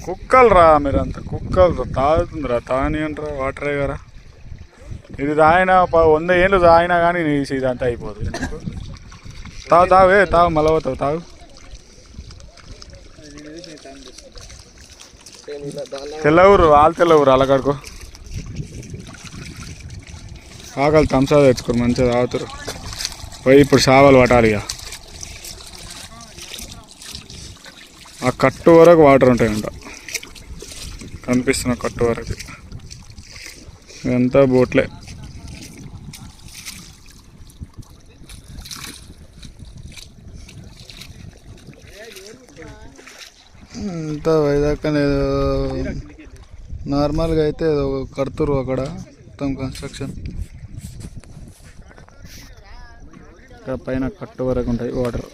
కుక్కలు రా మీరంతా కుక్కలు తాగుతుందిరా తాని అంటారా వాటరే కదా ఇది తాగిన 100 ఏళ్ళు తాగినా కానీ ఇదంతా అయిపోతుంది తాగు తాగు మలవుతావు తాగు తెల్లవురు వాళ్ళు తెల్లవురు అలగడుకో ఆకలి తంసా తెచ్చుకోరు మంచిగా తాగుతారు పోయి ఇప్పుడు చావలు పట్టాలి ఇక ఆ కట్టు వరకు వాటర్ ఉంటాయంట కనిపిస్తున్న కట్టు వరకు ఇదంతా బోట్లే ఇంత వైజాగ్ అనేది నార్మల్గా అయితే కడుతురు అక్కడ మొత్తం కన్స్ట్రక్షన్ పైన కట్టు వరకు ఉంటాయి వాటర్